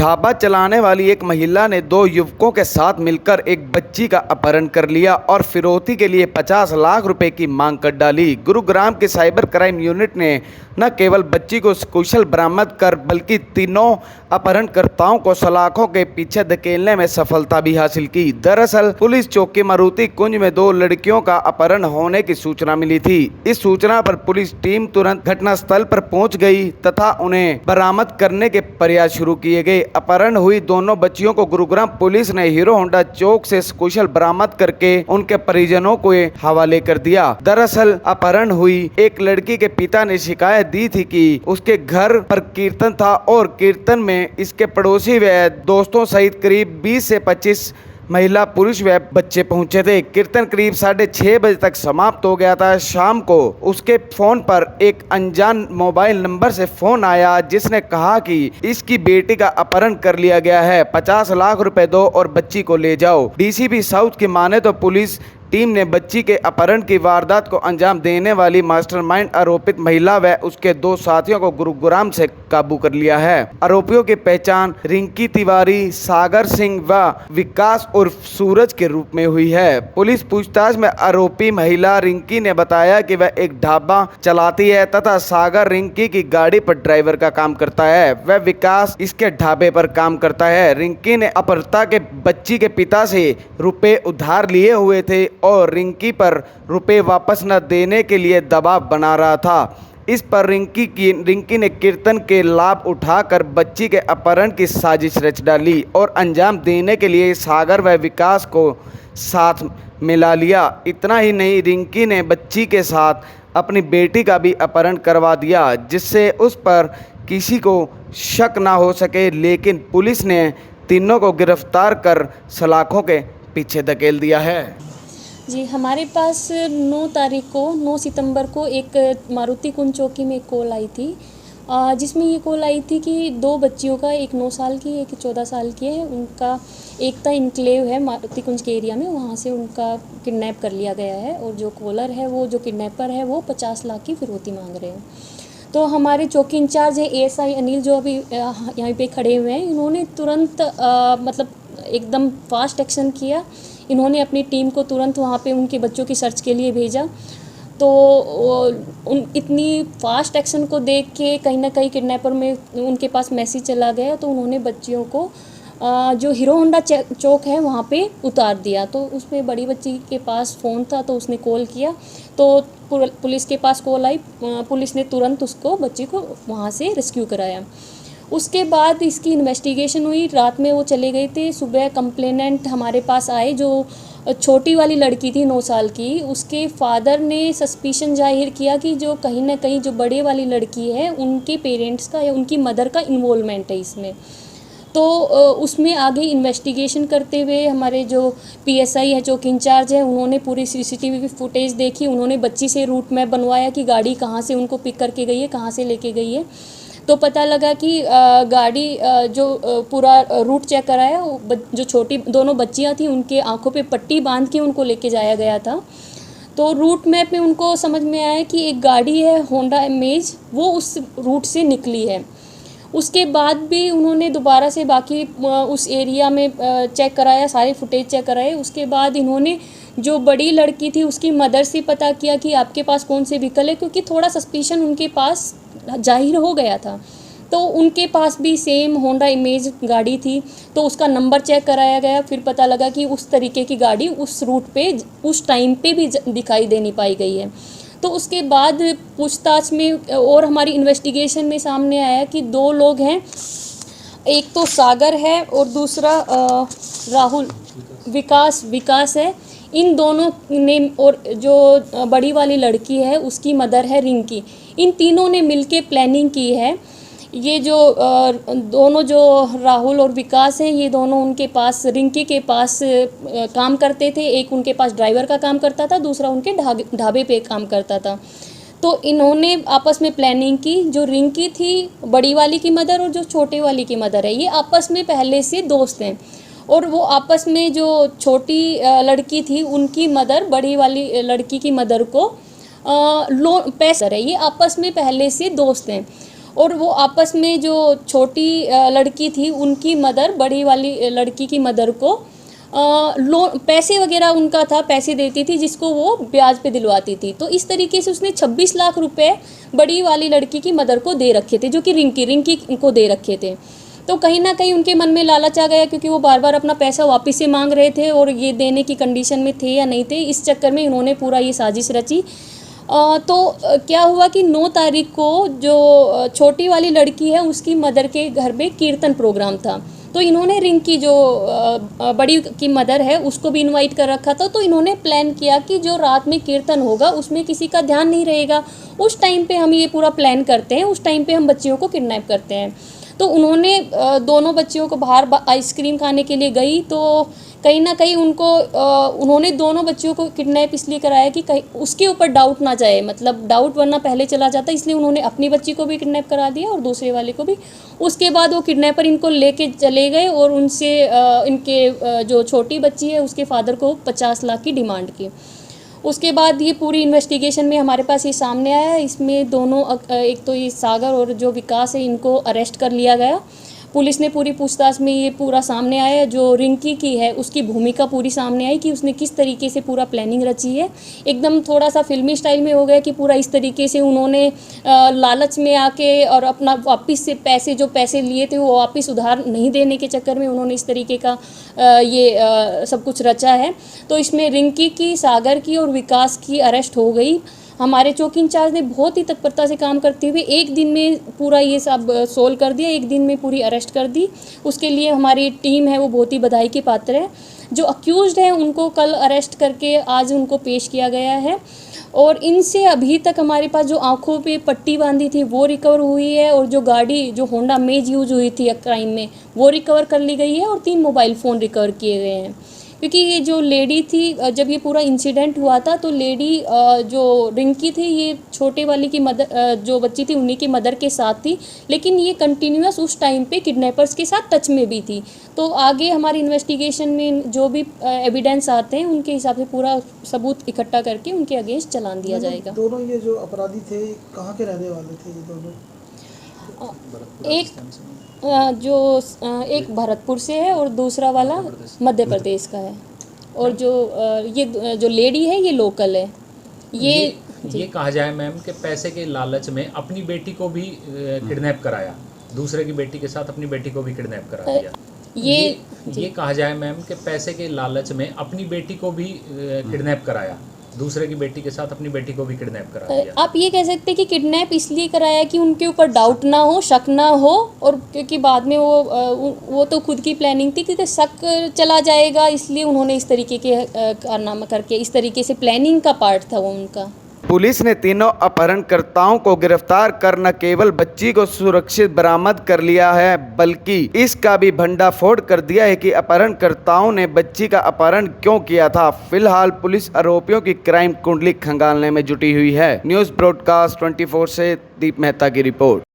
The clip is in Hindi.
ढाबा चलाने वाली एक महिला ने दो युवकों के साथ मिलकर एक बच्ची का अपहरण कर लिया और फिरौती के लिए 50 लाख रुपए की मांग कर डाली। गुरुग्राम के साइबर क्राइम यूनिट ने न केवल बच्ची को कुशल बरामद कर बल्कि तीनों अपहरणकर्ताओं को सलाखों के पीछे धकेलने में सफलता भी हासिल की। दरअसल पुलिस चौकी मारुति कुंज में दो लड़कियों का अपहरण होने की सूचना मिली थी। इस सूचना पर पुलिस टीम तुरंत घटनास्थल पर पहुंच गई तथा उन्हें बरामद करने के प्रयास शुरू किए गए। अपहरण हुई दोनों बच्चियों को गुरुग्राम पुलिस ने हीरो होंडा चौक से कुशल बरामद करके उनके परिजनों को हवाले कर दिया। दरअसल अपहरण हुई एक लड़की के पिता ने शिकायत दी थी कि उसके घर पर कीर्तन था और कीर्तन में इसके पड़ोसी व दोस्तों सहित करीब 20 से 25 महिला पुरुष व बच्चे पहुंचे थे। कीर्तन करीब 6:30 बजे तक समाप्त हो गया था। शाम को उसके फोन पर एक अनजान मोबाइल नंबर से फोन आया जिसने कहा कि इसकी बेटी का अपहरण कर लिया गया है, 50 लाख रुपए दो और बच्ची को ले जाओ। डीसीपी साउथ की माने तो पुलिस टीम ने बच्ची के अपहरण की वारदात को अंजाम देने वाली मास्टरमाइंड आरोपित महिला व उसके दो साथियों को गुरुग्राम से काबू कर लिया है। आरोपियों की पहचान रिंकी तिवारी, सागर सिंह व विकास उर्फ सूरज के रूप में हुई है। पुलिस पूछताछ में आरोपी महिला रिंकी ने बताया कि वह एक ढाबा चलाती है तथा सागर रिंकी की गाड़ी पर ड्राइवर का काम करता है। वह विकास इसके ढाबे पर काम करता है। रिंकी ने अपहृता के बच्ची के पिता से रुपए उधार लिए हुए थे और रिंकी पर रुपए वापस न देने के लिए दबाव बना रहा था। इस पर रिंकी ने कीर्तन के लाभ उठाकर बच्ची के अपहरण की साजिश रच डाली और अंजाम देने के लिए सागर व विकास को साथ मिला लिया। इतना ही नहीं, रिंकी ने बच्ची के साथ अपनी बेटी का भी अपहरण करवा दिया जिससे उस पर किसी को शक ना हो सके, लेकिन पुलिस ने तीनों को गिरफ्तार कर सलाखों के पीछे धकेल दिया है। जी, हमारे पास 9 सितंबर को एक मारुति कुंज चौकी में एक कॉल आई थी, जिसमें ये कॉल आई थी कि दो बच्चियों का, एक 9 साल की एक 14 साल की है, उनका एकता इनक्लेव है मारुति कुंज के एरिया में, वहाँ से उनका किडनैप कर लिया गया है और जो कॉलर है, वो जो किडनैपर है, वो 50 लाख की फिरौती मांग रहे हैं। तो हमारे चौकी इंचार्ज है एएसआई अनिल, जो अभी यहाँ पे खड़े हुए हैं, इन्होंने तुरंत मतलब एकदम फास्ट एक्शन किया। इन्होंने अपनी टीम को तुरंत वहाँ पे उनके बच्चों की सर्च के लिए भेजा। तो इतनी फास्ट एक्शन को देख के कहीं ना कहीं किडनैपर में उनके पास मैसेज चला गया, तो उन्होंने बच्चियों को जो हीरो होंडा चौक है वहाँ पे उतार दिया। तो उसमें बड़ी बच्ची के पास फ़ोन था, तो उसने कॉल किया, तो पुलिस के पास कॉल आई। पुलिस ने तुरंत उसको, बच्ची को वहाँ से रेस्क्यू कराया। उसके बाद इसकी इन्वेस्टिगेशन हुई। रात में वो चले गए थे, सुबह कंप्लेनेंट हमारे पास आए। जो छोटी वाली लड़की थी 9 साल की, उसके फादर ने सस्पिशन जाहिर किया कि जो कहीं ना कहीं जो बड़े वाली लड़की है, उनके पेरेंट्स का या उनकी मदर का इन्वॉल्वमेंट है इसमें। तो उसमें आगे इन्वेस्टिगेशन करते हुए हमारे जो पीएसआई है, चौकी इंचार्ज है, उन्होंने पूरी सीसीटीवी फुटेज देखी। उन्होंने बच्ची से रूट मैप बनवाया कि गाड़ी कहाँ से उनको पिक करके गई है, कहाँ से लेके गई है। तो पता लगा कि गाड़ी जो पूरा रूट चेक कराया, जो छोटी दोनों बच्चियां थी उनके आंखों पे पट्टी बांध के उनको लेके जाया गया था। तो रूट मैप में उनको समझ में आया कि एक गाड़ी है होंडा अमेज, वो उस रूट से निकली है। उसके बाद भी उन्होंने दोबारा से बाकी उस एरिया में चेक कराया, सारे फुटेज चेक कराए। उसके बाद इन्होंने जो बड़ी लड़की थी उसकी मदर से पता किया कि आपके पास कौन से व्हीकल है, क्योंकि थोड़ा सस्पिशन उनके पास जाहिर हो गया था। तो उनके पास भी सेम होंडा इमेज गाड़ी थी, तो उसका नंबर चेक कराया गया। फिर पता लगा कि उस तरीके की गाड़ी उस रूट पे उस टाइम पे भी दिखाई दे नहीं पाई गई है। तो उसके बाद पूछताछ में और हमारी इन्वेस्टिगेशन में सामने आया कि 2 लोग हैं, एक तो सागर है और दूसरा राहुल विकास है। इन दोनों ने, और जो बड़ी वाली लड़की है उसकी मदर है रिंकी, इन तीनों ने मिलके प्लानिंग की है। ये जो दोनों जो राहुल और विकास हैं, ये दोनों उनके पास, रिंकी के पास काम करते थे। एक उनके पास ड्राइवर का काम करता था, दूसरा उनके ढाबे पे काम करता था। तो इन्होंने आपस में प्लानिंग की। जो रिंकी थी बड़ी वाली की मदर और जो छोटे वाली की मदर है, ये आपस में पहले से दोस्त हैं। और वो आपस में, जो छोटी लड़की थी उनकी मदर बड़ी वाली लड़की की मदर को लोन पैसा है, ये आपस में पहले से दोस्त हैं। और वो आपस में जो छोटी लड़की थी उनकी मदर बड़ी वाली लड़की की मदर को लोन पैसे वगैरह उनका था, पैसे देती थी जिसको वो ब्याज पे दिलवाती थी। तो इस तरीके से उसने 26 लाख रुपए बड़ी वाली लड़की की मदर को दे रखे थे, जो कि रिंकी को दे रखे थे। तो कहीं ना कहीं उनके मन में लालच आ गया, क्योंकि वो बार बार अपना पैसा वापस से मांग रहे थे और ये देने की कंडीशन में थे या नहीं थे। इस चक्कर में इन्होंने पूरा ये साजिश रची। क्या हुआ कि 9 तारीख को जो छोटी वाली लड़की है उसकी मदर के घर में कीर्तन प्रोग्राम था। तो इन्होंने रिंकी जो बड़ी की मदर है उसको भी इनवाइट कर रखा था। तो इन्होंने प्लान किया कि जो रात में कीर्तन होगा उसमें किसी का ध्यान नहीं रहेगा, उस टाइम पे हम ये पूरा प्लान करते हैं, उस टाइम पे हम बच्चियों को किडनैप करते हैं। तो उन्होंने दोनों बच्चियों को बाहर आइसक्रीम खाने के लिए गई, तो कहीं ना कहीं उन्होंने दोनों बच्चियों को किडनैप इसलिए कराया कि कहीं उसके ऊपर डाउट ना जाए, मतलब डाउट वरना पहले चला जाता, इसलिए उन्होंने अपनी बच्ची को भी किडनैप करा दिया और दूसरे वाले को भी। उसके बाद वो किडनैपर इनको लेके चले गए और उनसे इनके जो छोटी बच्ची है उसके फादर को 50 लाख की डिमांड की। उसके बाद ये पूरी इन्वेस्टिगेशन में हमारे पास ये सामने आया, इसमें दोनों एक तो ये सागर और जो विकास है इनको अरेस्ट कर लिया गया। पुलिस ने पूरी पूछताछ में ये पूरा सामने आया, जो रिंकी की है उसकी भूमिका पूरी सामने आई कि उसने किस तरीके से पूरा प्लानिंग रची है। एकदम थोड़ा सा फिल्मी स्टाइल में हो गया कि पूरा इस तरीके से उन्होंने लालच में आके और अपना वापस से पैसे लिए थे वो वापस उधार नहीं देने के चक्कर में उन्होंने इस तरीके का सब कुछ रचा है। तो इसमें रिंकी की, सागर की और विकास की अरेस्ट हो गई। हमारे चौकी इंचार्ज ने बहुत ही तत्परता से काम करते हुए एक दिन में पूरा ये सब सोल्व कर दिया, एक दिन में पूरी अरेस्ट कर दी। उसके लिए हमारी टीम है वो बहुत ही बधाई की पात्र है। जो अक्यूज्ड हैं उनको कल अरेस्ट करके आज उनको पेश किया गया है और इनसे अभी तक हमारे पास जो आंखों पे पट्टी बांधी थी वो रिकवर हुई है और जो गाड़ी जो होंडा मेज यूज हुई थी क्राइम में वो रिकवर कर ली गई है और 3 मोबाइल फ़ोन रिकवर किए गए हैं। क्योंकि ये जो लेडी थी, जब ये पूरा इंसिडेंट हुआ था तो लेडी जो रिंकी थी ये छोटे वाली की मदर, जो बच्ची थी उन्हीं की मदर के साथ थी, लेकिन ये कंटिन्यूअस उस टाइम पे किडनैपर्स के साथ टच में भी थी। तो आगे हमारी इन्वेस्टिगेशन में जो भी एविडेंस आते हैं उनके हिसाब से पूरा सबूत इकट्ठा करके उनके अगेंस्ट चालान दिया जाएगा। दोनों ये जो अपराधी थे कहाँ के रहने वाले थे ये दोनों? एक भरतपुर से है और दूसरा वाला मध्य प्रदेश का है और ये जो लेडी है ये लोकल है। ये कहा जाए मैम कि पैसे के लालच में अपनी बेटी को भी किडनैप कराया, दूसरे की बेटी के साथ अपनी बेटी को भी किडनैप करा दिया। ये कहा जाए मैम कि पैसे के लालच में अपनी बेटी को भी किडनैप कराया, दूसरे की बेटी के साथ अपनी बेटी को भी किडनैप करा दिया। आप ये कह सकते हैं कि किडनैप इसलिए कराया कि उनके ऊपर डाउट ना हो, शक ना हो, और क्योंकि बाद में वो तो खुद की प्लानिंग थी कि शक चला जाएगा, इसलिए उन्होंने इस तरीके के कारनामा करके इस तरीके से प्लानिंग का पार्ट था वो उनका। पुलिस ने तीनों अपहरणकर्ताओं को गिरफ्तार कर न केवल बच्ची को सुरक्षित बरामद कर लिया है बल्कि इसका भी भंडाफोड़ कर दिया है कि अपहरणकर्ताओं ने बच्ची का अपहरण क्यों किया था। फिलहाल पुलिस आरोपियों की क्राइम कुंडली खंगालने में जुटी हुई है। न्यूज़ ब्रॉडकास्ट 24 से दीप मेहता की रिपोर्ट।